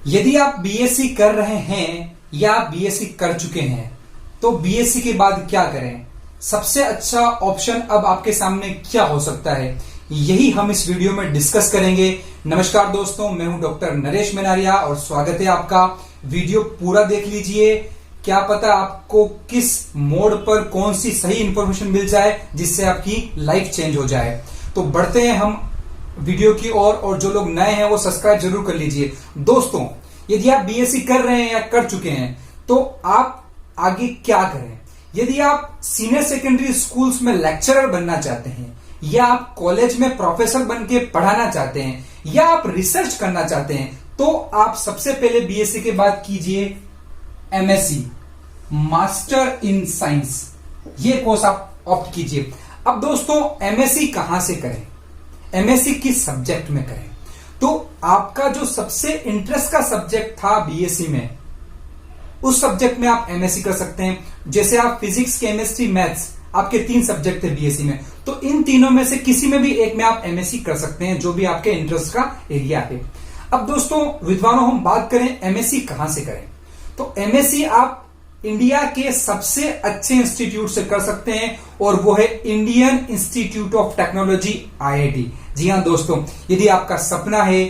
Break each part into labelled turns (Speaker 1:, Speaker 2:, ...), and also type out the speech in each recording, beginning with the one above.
Speaker 1: यदि आप बीएससी कर रहे हैं या बीएससी कर चुके हैं तो बीएससी के बाद क्या करें, सबसे अच्छा ऑप्शन अब आपके सामने क्या हो सकता है, यही हम इस वीडियो में डिस्कस करेंगे। नमस्कार दोस्तों, मैं हूं डॉक्टर नरेश मेनारिया और स्वागत है आपका। वीडियो पूरा देख लीजिए, क्या पता आपको किस मोड पर कौन सी सही इंफॉर्मेशन मिल जाए जिससे आपकी लाइफ चेंज हो जाए। तो बढ़ते हैं हम वीडियो की ओर और जो लोग नए हैं वो सब्सक्राइब जरूर कर लीजिए। दोस्तों, यदि आप बीएससी कर रहे हैं या कर चुके हैं तो आप आगे क्या करें। यदि आप सीनियर सेकेंडरी स्कूल्स में लेक्चरर बनना चाहते हैं या आप कॉलेज में प्रोफेसर बन के पढ़ाना चाहते हैं या आप रिसर्च करना चाहते हैं तो आप सबसे पहले बीएससी के बाद कीजिए एमएससी, मास्टर इन साइंस। ये कोर्स आप ऑप्ट कीजिए। अब दोस्तों, एमएससी कहां से करें, एमएससी किस सब्जेक्ट में करें। तो आपका जो सबसे इंटरेस्ट का सब्जेक्ट था बीएससी में, उस सब्जेक्ट में आप एमएससी कर सकते हैं। जैसे आप फिजिक्स, केमिस्ट्री, मैथ्स, आपके 3 सब्जेक्ट थे बीएससी में, तो इन तीनों में से किसी में भी एक में आप एमएससी कर सकते हैं, जो भी आपके इंटरेस्ट का एरिया है। अब दोस्तों विद्वानों, हम बात करें एमएससी कहां से करें, तो एमएससी आप इंडिया के सबसे अच्छे इंस्टीट्यूट से कर सकते हैं और वो है Indian institute of technology, IIT. जी हां दोस्तों, यदि आपका सपना है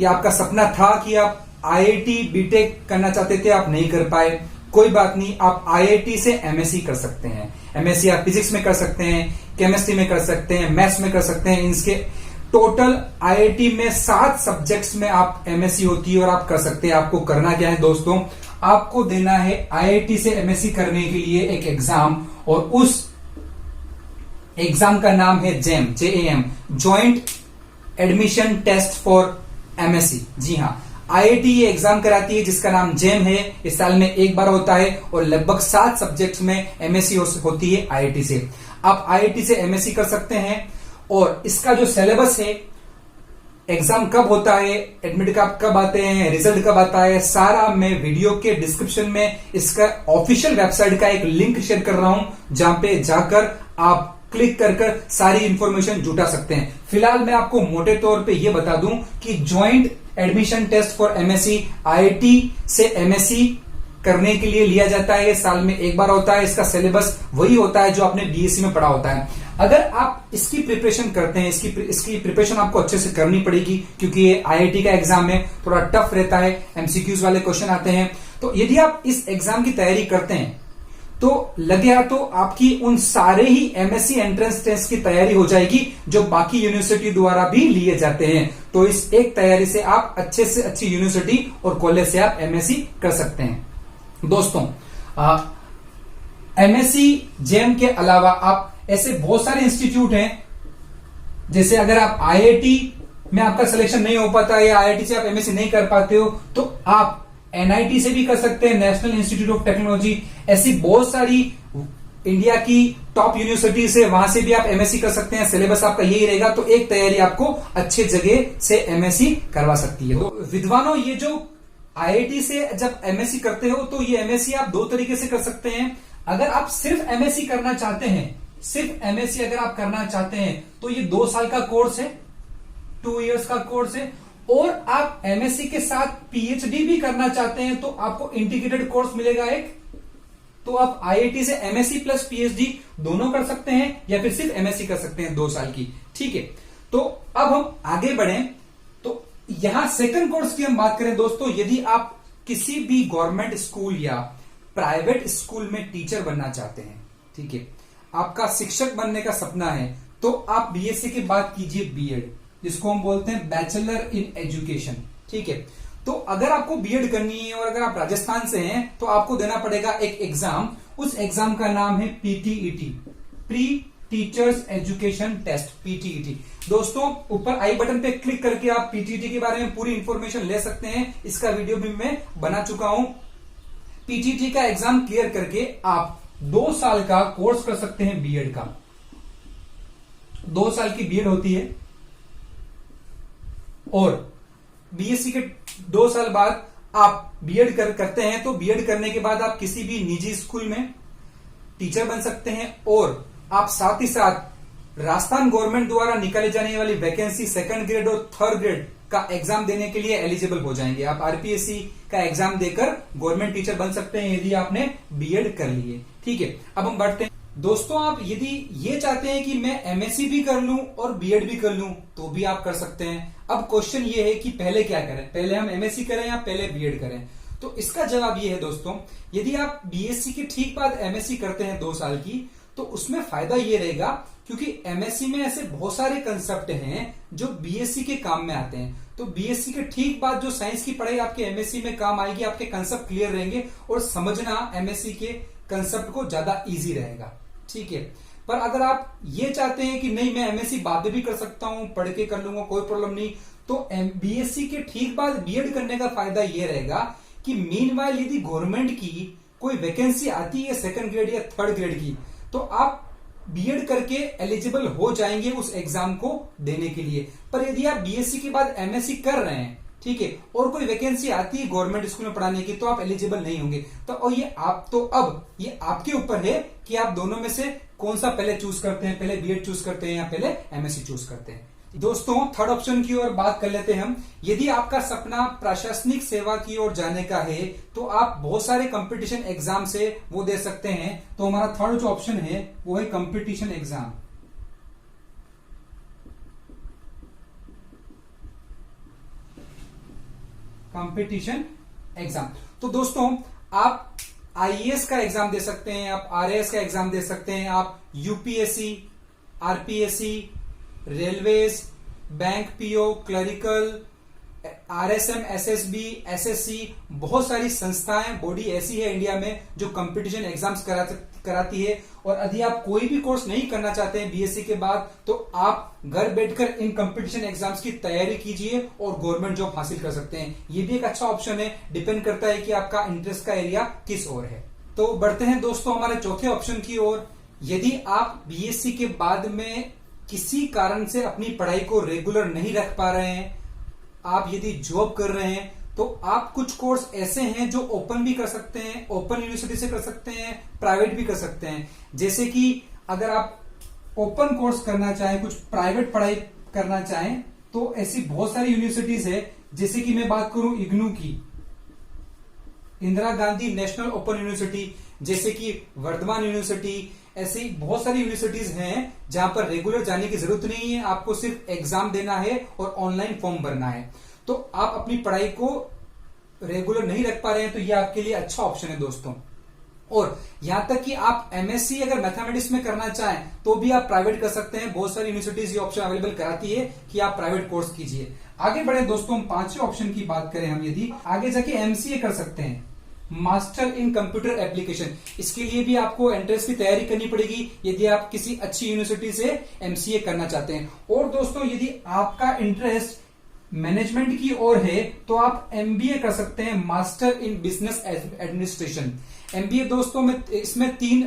Speaker 1: या आपका सपना था कि आप आईआईटी बीटेक करना चाहते थे, आप नहीं कर पाए, कोई बात नहीं, आप आईआईटी से एमएससी कर सकते हैं। एमएससी आप फिजिक्स में कर सकते हैं, केमिस्ट्री में कर सकते हैं, मैथ्स में कर सकते हैं। इसके टोटल आईआईटी में 7 सब्जेक्ट्स में आप एमएससी होती है और आप कर सकते हैं। आपको करना क्या है दोस्तों, आपको देना है आईआईटी से एमएससी करने के लिए एक एग्जाम, और उस एग्जाम का नाम है JAM, JAM, joint admission test for MSc. जी हां, आईआईटी ये एग्जाम कराती है जिसका नाम जेम है। इस साल में एक बार होता है और लगभग 7 सब्जेक्ट्स में एमएससी होती है आईआईटी से। आप आईआईटी से एमएससी कर सकते हैं और इसका जो सिलेबस है, एग्जाम कब होता है, एडमिट कार्ड कब आते हैं, रिजल्ट कब आता है, सारा मैं वीडियो के डिस्क्रिप्शन में इसका ऑफिशियल वेबसाइट का एक लिंक शेयर कर रहा हूं, जहां पे जाकर आप क्लिक कर सारी इंफॉर्मेशन जुटा सकते हैं। फिलहाल मैं आपको मोटे तौर पे ये बता दूं कि joint admission test for MSc IIT से एमएससी करने के लिए लिया जाता है। साल में एक बार होता है। इसका सिलेबस वही होता है जो आपने बीएससी में पढ़ा होता है। अगर आप इसकी प्रिपरेशन करते हैं, इसकी प्रिपरेशन आपको अच्छे से करनी पड़ेगी, क्योंकि ये आईआईटी का एग्जाम है, थोड़ा टफ रहता है, एमसीक्यूज वाले क्वेश्चन आते हैं। तो यदि आप इस एग्जाम की तैयारी करते हैं तो लगे तो आपकी उन सारे ही एमएससी एंट्रेंस टेस्ट की तैयारी हो जाएगी जो बाकी यूनिवर्सिटी द्वारा भी लिए जाते हैं। तो इस एक तैयारी से आप अच्छे से अच्छी यूनिवर्सिटी और कॉलेज से आप एमएससी कर सकते हैं। दोस्तों, एमएससी जेम के अलावा आप ऐसे बहुत सारे इंस्टीट्यूट हैं, जैसे अगर आप आईआईटी में आपका सिलेक्शन नहीं हो पाता या आईआईटी से आप एमएससी नहीं कर पाते हो तो आप एनआईटी से भी कर सकते हैं, नेशनल इंस्टीट्यूट ऑफ टेक्नोलॉजी। ऐसी बहुत सारी इंडिया की टॉप यूनिवर्सिटी से, वहां से भी आप एमएससी कर सकते हैं। सिलेबस आपका यही रहेगा, तो एक तैयारी आपको अच्छे जगह से एमएससी करवा सकती है। तो विद्वानों, ये जो आईआईटी से जब एमएससी करते हो तो ये एमएससी आप 2 तरीके से कर सकते हैं। अगर आप सिर्फ एमएससी करना चाहते हैं, सिर्फ एमएससी अगर आप करना चाहते हैं तो ये 2 साल का कोर्स है, 2 इयर्स का कोर्स है। और आप एमएससी के साथ पीएचडी भी करना चाहते हैं तो आपको इंटीग्रेटेड कोर्स मिलेगा एक। तो आप आईआईटी से एमएससी प्लस पीएचडी दोनों कर सकते हैं या फिर सिर्फ एमएससी कर सकते हैं 2 साल की। ठीक है, तो अब हम आगे बढ़ें। तो यहां सेकंड कोर्स की हम बात करें दोस्तों, यदि आप किसी भी गवर्नमेंट स्कूल या प्राइवेट स्कूल में टीचर बनना चाहते हैं, ठीक है, आपका शिक्षक बनने का सपना है, तो आप बीएससी के बाद कीजिए बीएड, जिसको हम बोलते हैं बैचलर इन एजुकेशन। ठीक है, तो अगर आपको बीएड करनी है और अगर आप राजस्थान से हैं तो आपको देना पड़ेगा एक एग्जाम। उस एग्जाम का नाम है PTET, pre teachers education test, PTET. दोस्तों, ऊपर आई बटन पे क्लिक करके आप पीटीईटी के बारे में पूरी इंफॉर्मेशन ले सकते हैं। इसका वीडियो भी मैं बना चुका हूं। पीटीईटी का एग्जाम क्लियर करके आप 2 साल का कोर्स कर सकते हैं बीएड का। 2 साल की बीएड होती है और बीएससी के 2 साल बाद आप बीएड करते हैं तो बीएड करने के बाद आप किसी भी निजी स्कूल में टीचर बन सकते हैं और आप साथ ही साथ राजस्थान गवर्नमेंट द्वारा निकाली जाने वाली वैकेंसी सेकंड ग्रेड और थर्ड ग्रेड का एग्जाम देने के लिए एलिजिबल हो जाएंगे। आप आरपीएससी का एग्जाम देकर गवर्नमेंट टीचर बन सकते हैं यदि आपने बीएड कर लिए। ठीक है, अब हम बढ़ते हैं दोस्तों। आप यदि ये चाहते हैं कि मैं एमएससी भी कर लूं और बीएड भी कर लूं तो भी आप कर सकते हैं। अब क्वेश्चन ये है कि पहले क्या करें, पहले हम एमएससी करें या पहले बीएड करें? तो इसका जवाब ये है दोस्तों, यदि आप बीएससी के ठीक बाद एमएससी करते हैं 2 साल की, तो उसमें फायदा ये रहेगा क्योंकि एमएससी में ऐसे बहुत सारे कंसेप्ट हैं जो बीएससी के काम में आते हैं। तो बीएससी के ठीक बाद जो साइंस की पढ़ाई आपके एमएससी में काम आएगी, आपके कंसेप्ट क्लियर रहेंगे और समझना एमएससी के कंसेप्ट को ज्यादा इजी रहेगा। ठीक है, पर अगर आप ये चाहते हैं कि नहीं मैं एमएससी बाद में भी कर सकता हूं, पढ़ के कर लूंगा, कोई प्रॉब्लम नहीं, तो बीएससी के ठीक बाद बीएड करने का फायदा ये रहेगा कि मीनवाइल यदि गवर्नमेंट की कोई वैकेंसी आती है सेकंड ग्रेड या थर्ड ग्रेड की, तो आप बीएड करके एलिजिबल हो जाएंगे उस एग्जाम को देने के लिए। पर यदि आप बीएससी के बाद एमएससी कर रहे हैं, ठीक है, और कोई वैकेंसी आती है गवर्नमेंट स्कूल में पढ़ाने की, तो आप एलिजिबल नहीं होंगे। तो और ये आपके ऊपर है कि आप दोनों में से कौन सा पहले चूज करते हैं, पहले बीएड चूज करते हैं या पहले एमएससी चूज करते हैं। दोस्तों थर्ड ऑप्शन की ओर बात कर लेते हैं हम। यदि आपका सपना प्रशासनिक सेवा की ओर जाने का है तो आप बहुत सारे कंपटीशन एग्जाम से वो दे सकते हैं। तो हमारा थर्ड जो ऑप्शन है वो है कंपटीशन एग्जाम। कंपटीशन एग्जाम, तो दोस्तों आप आईएएस का एग्जाम दे सकते हैं, आप आरएएस का एग्जाम दे सकते हैं, आप UPSC, RPSC, railways, bank PO, clerical, RSM, SSB, SSC, बहुत सारी संस्थाएं, बॉडी ऐसी है इंडिया में जो कंपटीशन एग्जाम्स कराती है। और यदि आप कोई भी कोर्स नहीं करना चाहते हैं बीएससी के बाद, तो आप घर बैठकर इन कंपटीशन एग्जाम्स की तैयारी कीजिए और गवर्नमेंट जॉब हासिल कर सकते हैं। ये भी एक अच्छा ऑप्शन है, डिपेंड करता है कि आपका इंटरेस्ट का एरिया किस ओर है। तो बढ़ते हैं दोस्तों हमारे चौथे ऑप्शन की ओर। यदि आप बीएससी के बाद में किसी कारण से अपनी पढ़ाई को रेगुलर नहीं रख पा रहे हैं, आप यदि जॉब कर रहे हैं, तो आप कुछ कोर्स ऐसे हैं जो ओपन भी कर सकते हैं, ओपन यूनिवर्सिटी से कर सकते हैं, प्राइवेट भी कर सकते हैं। जैसे कि अगर आप ओपन कोर्स करना चाहें, कुछ प्राइवेट पढ़ाई करना चाहें, तो ऐसी बहुत सारी यूनिवर्सिटीज है। जैसे कि मैं बात करूं इग्नू की, Indira Gandhi national open university, जैसे कि वर्धमान यूनिवर्सिटी, ऐसी बहुत सारी यूनिवर्सिटीज हैं जहां पर रेगुलर जाने की जरूरत नहीं है, आपको सिर्फ एग्जाम देना है और ऑनलाइन फॉर्म भरना है। तो आप अपनी पढ़ाई को रेगुलर नहीं रख पा रहे हैं तो ये आपके लिए अच्छा ऑप्शन है दोस्तों। और यहां तक कि आप एमएससी अगर मैथमेटिक्स में करना चाहें तो भी आप प्राइवेट कर सकते हैं। बहुत सारी यूनिवर्सिटीज ये ऑप्शन अवेलेबल कराती है कि आप प्राइवेट कोर्स कीजिए। आगे बढ़े दोस्तों, हम 5वें ऑप्शन की बात करें, हम यदि आगे जाके एमसीए कर सकते हैं, मास्टर इन कंप्यूटर एप्लीकेशन। इसके लिए भी आपको एंट्रेंस की तैयारी करनी पड़ेगी यदि आप किसी अच्छी यूनिवर्सिटी से एमसीए करना चाहते हैं। और दोस्तों यदि आपका इंटरेस्ट मैनेजमेंट की ओर है तो आप एमबीए कर सकते हैं, master in business administration. MBA दोस्तों में इसमें 3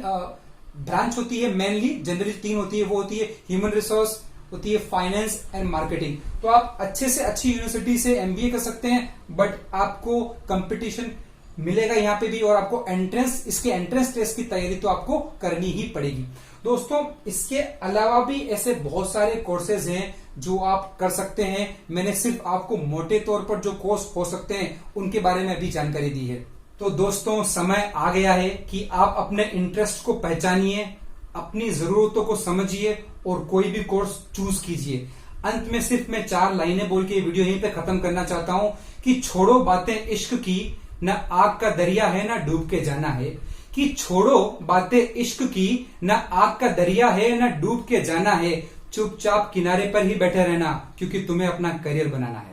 Speaker 1: ब्रांच होती है, मेनली जनरली 3 होती है। वो होती है ह्यूमन रिसोर्स, होती है फाइनेंस एंड मार्केटिंग। तो आप अच्छे से अच्छी यूनिवर्सिटी से एमबीए कर सकते हैं, बट आपको कंपटीशन मिलेगा यहाँ पे भी, और आपको इसके एंट्रेंस टेस्ट की तैयारी तो आपको करनी ही पड़ेगी। दोस्तों इसके अलावा भी ऐसे बहुत सारे कोर्सेज हैं जो आप कर सकते हैं। मैंने सिर्फ आपको मोटे तौर पर जो कोर्स हो सकते हैं उनके बारे में अभी जानकारी दी है। तो दोस्तों समय आ गया है कि आप अपने इंटरेस्ट को पहचानिए, अपनी जरूरतों को समझिए और कोई भी कोर्स चूज कीजिए। अंत में सिर्फ मैं 4 लाइनें बोल के वीडियो यहीं पे खत्म करना चाहता हूं कि छोड़ो बातें इश्क की, न आग का दरिया है न डूब के जाना है। कि छोड़ो बातें इश्क की, न आग का दरिया है न डूब के जाना है। चुपचाप किनारे पर ही बैठे रहना, क्योंकि तुम्हें अपना करियर बनाना है।